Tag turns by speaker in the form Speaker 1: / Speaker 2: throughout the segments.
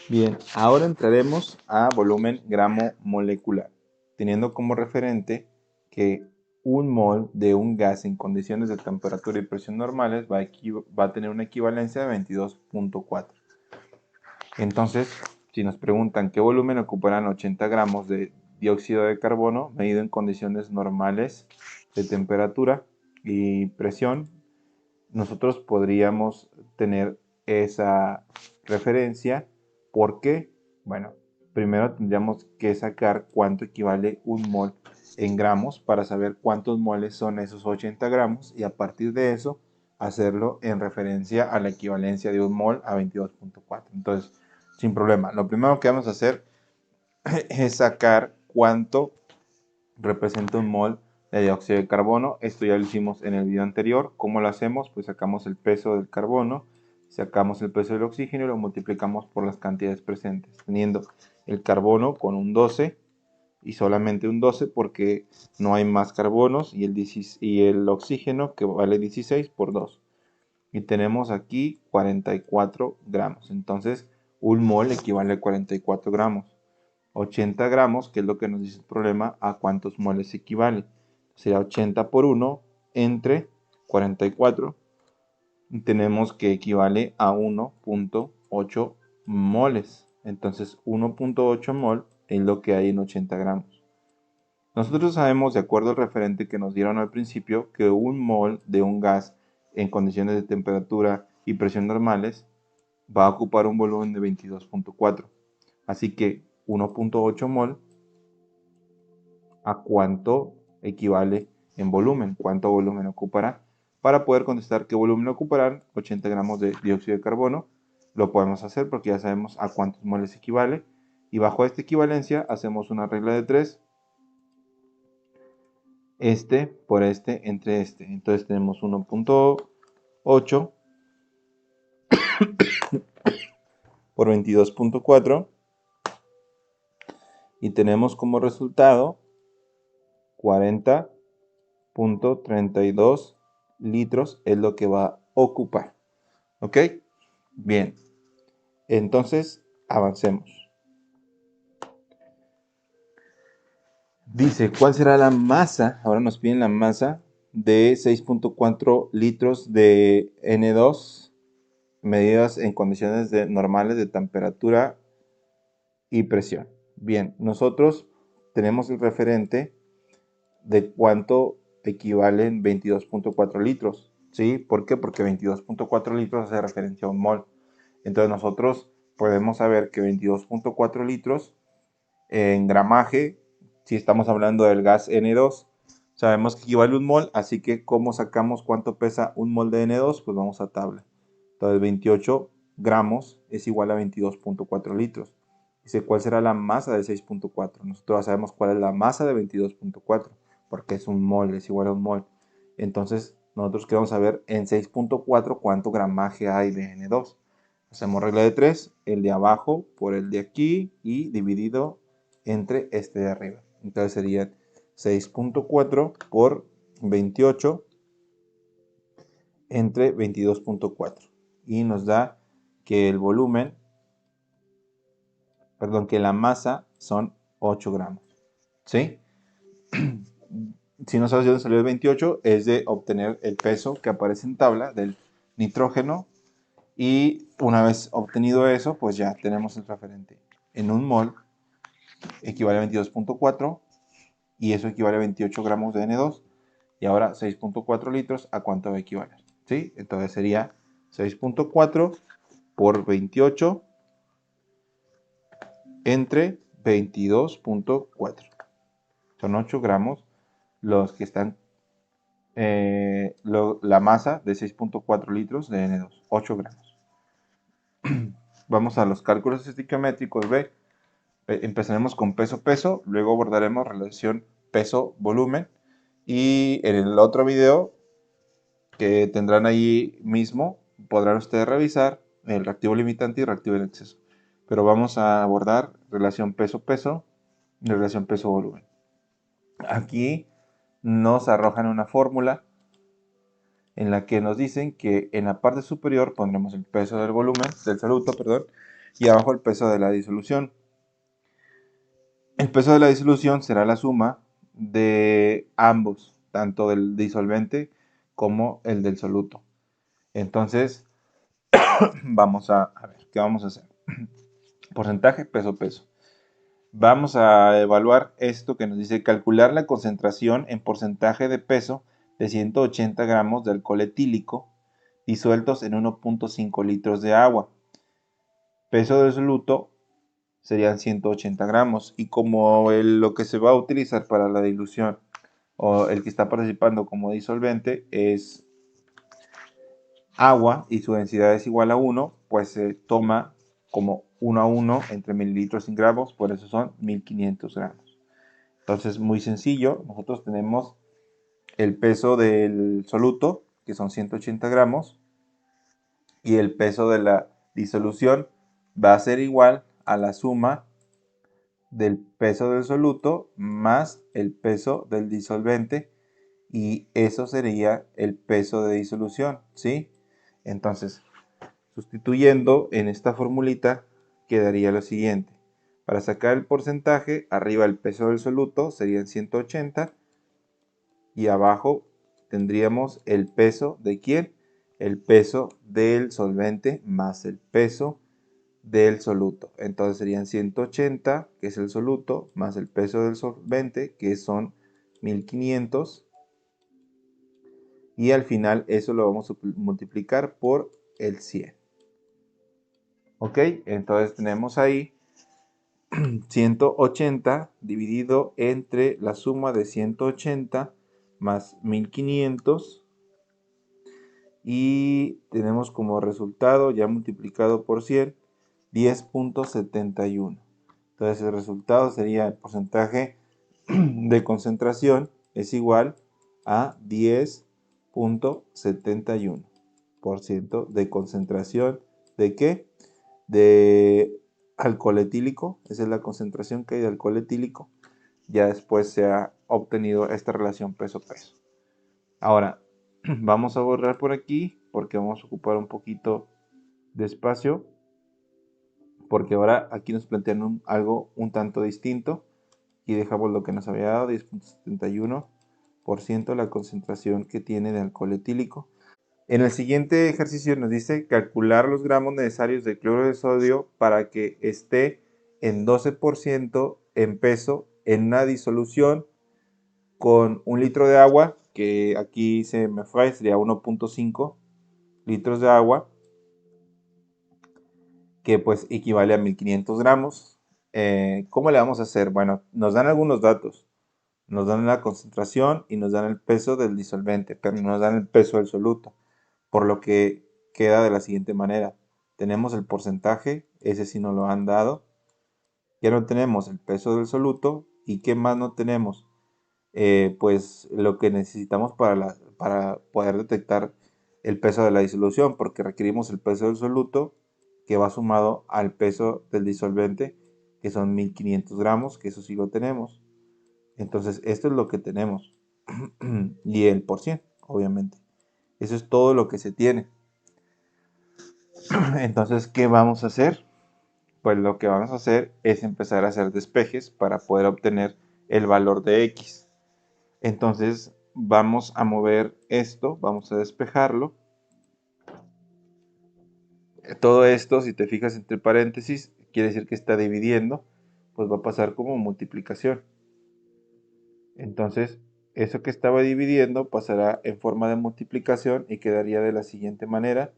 Speaker 1: Bien, ahora entraremos a volumen gramo molecular, teniendo como referente que un mol de un gas en condiciones de temperatura y presión normales va a tener una equivalencia de 22.4. Entonces, si nos preguntan qué volumen ocuparán 80 gramos de dióxido de carbono medido en condiciones normales de temperatura y presión, nosotros podríamos tener esa referencia. ¿Por qué? Bueno, primero tendríamos que sacar cuánto equivale un mol en gramos para saber cuántos moles son esos 80 gramos y a partir de eso hacerlo en referencia a la equivalencia de un mol a 22.4. Entonces, sin problema, lo primero que vamos a hacer es sacar cuánto representa un mol de dióxido de carbono. Esto ya lo hicimos en el video anterior. ¿Cómo lo hacemos? Pues sacamos el peso del carbono, sacamos el peso del oxígeno y lo multiplicamos por las cantidades presentes, teniendo el carbono con un 12 y solamente un 12 porque no hay más carbonos y el oxígeno que vale 16 por 2. Y tenemos aquí 44 gramos. Entonces, un mol equivale a 44 gramos. 80 gramos, que es lo que nos dice el problema, a cuántos moles equivale. Será 80 por 1 entre 44. Y tenemos que equivale a 1.8 moles. Entonces 1.8 mol es lo que hay en 80 gramos. Nosotros sabemos, de acuerdo al referente que nos dieron al principio, que un mol de un gas en condiciones de temperatura y presión normales va a ocupar un volumen de 22.4. Así que 1.8 mol a cuánto equivale en volumen, cuánto volumen ocupará. Para poder contestar qué volumen ocuparán 80 gramos de dióxido de carbono, lo podemos hacer porque ya sabemos a cuántos moles equivale. Y bajo esta equivalencia hacemos una regla de 3, este por este entre este. Entonces tenemos 1.8 por 22.4 y tenemos como resultado 40.32 litros es lo que va a ocupar. ¿Ok? Bien. Entonces, avancemos. Dice, ¿cuál será la masa? Ahora nos piden la masa de 6.4 litros de N2 medidas en condiciones normales de temperatura y presión. Bien, nosotros tenemos el referente de cuánto equivalen 22.4 litros. ¿Sí? ¿Por qué? Porque 22.4 litros hace referencia a un mol. Entonces nosotros podemos saber que 22.4 litros en gramaje, si estamos hablando del gas N2, sabemos que equivale a un mol, así que ¿cómo sacamos cuánto pesa un mol de N2? Pues vamos a tabla. Entonces 28 gramos es igual a 22.4 litros. Dice, ¿cuál será la masa de 6.4? Nosotros ya sabemos cuál es la masa de 22.4, porque es un mol, es igual a un mol. Entonces, nosotros queremos saber en 6.4 cuánto gramaje hay de N2. Hacemos regla de 3, el de abajo por el de aquí y dividido entre este de arriba. Entonces sería 6.4 por 28 entre 22.4 y nos da que el volumen, perdón, que la masa son 8 gramos. ¿Sí? Si no sabes de dónde salió el 28, es de obtener el peso que aparece en tabla del nitrógeno y una vez obtenido eso, pues ya tenemos el referente. En un mol equivale a 22.4 y eso equivale a 28 gramos de N2 y ahora 6.4 litros, ¿a cuánto va a equivaler? ¿Sí? Entonces sería 6.4 por 28 entre 22.4. Son 8 gramos los que están, la masa de 6.4 litros de N2, 8 gramos. Vamos a los cálculos estiquiométricos B. Empezaremos con peso-peso, luego abordaremos relación peso-volumen y en el otro video que tendrán ahí mismo podrán ustedes revisar el reactivo limitante y reactivo en exceso. Pero vamos a abordar relación peso-peso y relación peso-volumen. Aquí nos arrojan una fórmula en la que nos dicen que en la parte superior pondremos el peso del volumen, del soluto, perdón, y abajo el peso de la disolución. El peso de la disolución será la suma de ambos, tanto del disolvente como el del soluto. Entonces, vamos a ver, ¿qué vamos a hacer? Porcentaje, peso, peso. Vamos a evaluar esto que nos dice calcular la concentración en porcentaje de peso de 180 gramos de alcohol etílico disueltos en 1.5 litros de agua. Peso del soluto serían 180 gramos y como lo que se va a utilizar para la dilución o el que está participando como disolvente es agua y su densidad es igual a 1, pues se toma como 1 a 1 entre mililitros y gramos, por eso son 1500 gramos. Entonces, muy sencillo, nosotros tenemos el peso del soluto, que son 180 gramos, y el peso de la disolución va a ser igual a la suma del peso del soluto más el peso del disolvente, y eso sería el peso de disolución, ¿sí? Entonces, sustituyendo en esta formulita, quedaría lo siguiente. Para sacar el porcentaje, arriba el peso del soluto serían 180 y abajo tendríamos el peso de ¿quién? El peso del solvente más el peso del soluto. Entonces serían 180, que es el soluto, más el peso del solvente, que son 1500. Y al final eso lo vamos a multiplicar por el 100. ¿Ok? Entonces tenemos ahí 180 dividido entre la suma de 180 más 1500 y tenemos como resultado ya multiplicado por 100 10.71. Entonces el resultado sería el porcentaje de concentración es igual a 10.71% de concentración ¿de qué? De alcohol etílico. Esa es la concentración que hay de alcohol etílico. Ya después se ha obtenido esta relación peso-peso. Ahora, vamos a borrar por aquí porque vamos a ocupar un poquito de espacio. Porque ahora aquí nos plantean algo un tanto distinto. Y dejamos lo que nos había dado, 10.71% la concentración que tiene de alcohol etílico. En el siguiente ejercicio nos dice calcular los gramos necesarios de cloro de sodio para que esté en 12% en peso en una disolución con 1 litro de agua, que aquí se me fue, sería 1.5 litros de agua, que pues equivale a 1500 gramos. ¿Cómo le vamos a hacer? Bueno, nos dan algunos datos. Nos dan la concentración y nos dan el peso del disolvente, pero no nos dan el peso del soluto, por lo que queda de la siguiente manera. Tenemos el porcentaje, ese sí nos lo han dado. Ya no tenemos el peso del soluto. ¿Y qué más no tenemos? Pues lo que necesitamos para poder detectar el peso de la disolución, porque requerimos el peso del soluto que va sumado al peso del disolvente, que son 1500 gramos, que eso sí lo tenemos. Entonces, esto es lo que tenemos. Y el por cien, obviamente. Eso es todo lo que se tiene. Entonces, ¿qué vamos a hacer? Pues lo que vamos a hacer es empezar a hacer despejes para poder obtener el valor de X. Entonces, vamos a mover esto, vamos a despejarlo. Todo esto, si te fijas entre paréntesis, quiere decir que está dividiendo, pues va a pasar como multiplicación. Entonces, eso que estaba dividiendo pasará en forma de multiplicación y quedaría de la siguiente manera.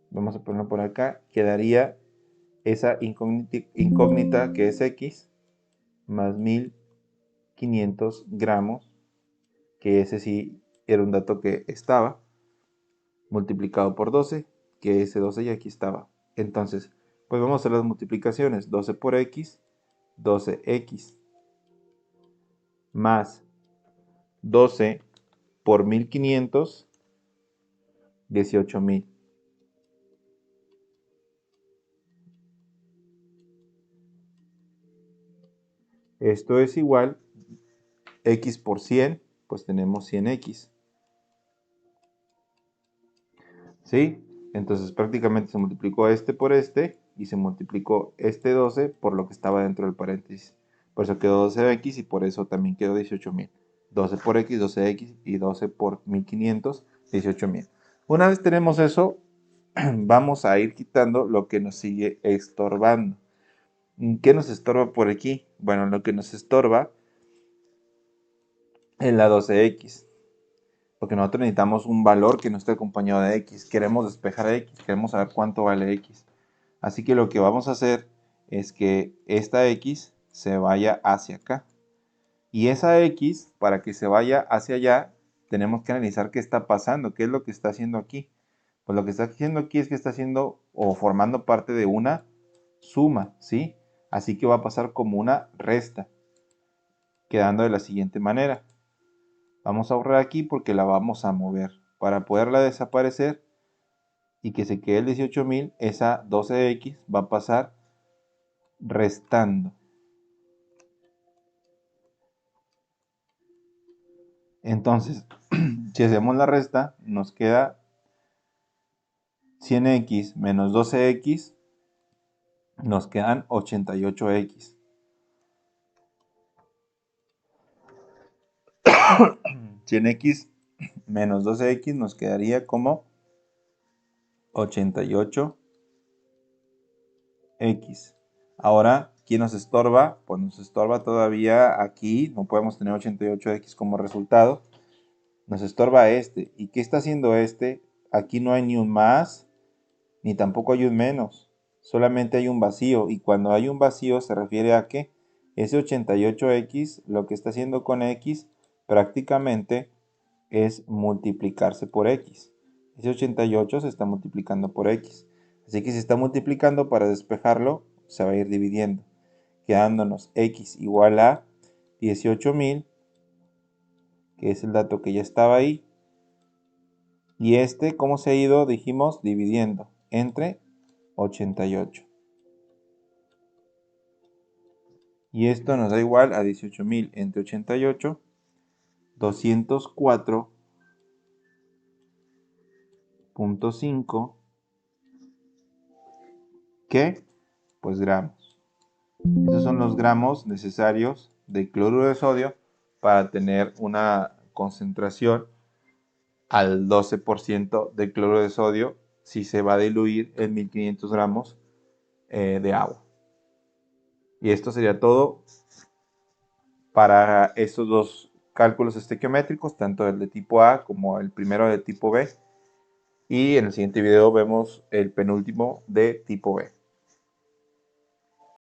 Speaker 1: Vamos a ponerlo por acá. Quedaría esa incógnita que es X más 1500 gramos, que ese sí era un dato que estaba, multiplicado por 12, que ese 12 ya aquí estaba. Entonces, pues vamos a hacer las multiplicaciones. 12 por X, 12X, más 12 por 1500, 18.000. Esto es igual, X por 100, pues tenemos 100X. ¿Sí? Entonces prácticamente se multiplicó este por este, y se multiplicó este 12 por lo que estaba dentro del paréntesis. Por eso quedó 12x y por eso también quedó 18.000. 12 por x, 12x y 12 por 1500, 18.000. Una vez tenemos eso, vamos a ir quitando lo que nos sigue estorbando. ¿Qué nos estorba por aquí? Bueno, lo que nos estorba es la 12x. Porque nosotros necesitamos un valor que no esté acompañado de x. Queremos despejar x, queremos saber cuánto vale x. Así que lo que vamos a hacer es que esta x se vaya hacia acá. Y esa x, para que se vaya hacia allá, tenemos que analizar qué está pasando, qué es lo que está haciendo aquí. Pues lo que está haciendo aquí es que está haciendo o formando parte de una suma, ¿sí? Así que va a pasar como una resta, quedando de la siguiente manera. Vamos a ahorrar aquí porque la vamos a mover. Para poderla desaparecer y que se quede el 18.000, esa 12x va a pasar restando. Entonces, si hacemos la resta, nos queda 100x menos 12x, nos quedan 88x. 100x menos 12x nos quedaría como 88x. Ahora, ¿quién nos estorba? Pues nos estorba todavía aquí, no podemos tener 88x como resultado. Nos estorba este. ¿Y qué está haciendo este? Aquí no hay ni un más, ni tampoco hay un menos. Solamente hay un vacío. Y cuando hay un vacío se refiere a que ese 88x lo que está haciendo con x prácticamente es multiplicarse por x. Ese 88 se está multiplicando por x. Así que si está multiplicando, para despejarlo se va a ir dividiendo, quedándonos x igual a 18.000, que es el dato que ya estaba ahí. Y este, ¿cómo se ha ido? Dijimos dividiendo entre 88. Y esto nos da igual a 18.000 entre 88, 204.5, ¿qué? Pues gramos. Esos son los gramos necesarios de cloruro de sodio para tener una concentración al 12% de cloruro de sodio si se va a diluir en 1500 gramos de agua. Y esto sería todo para estos dos cálculos estequiométricos, tanto el de tipo A como el primero de tipo B. Y en el siguiente video vemos el penúltimo de tipo B.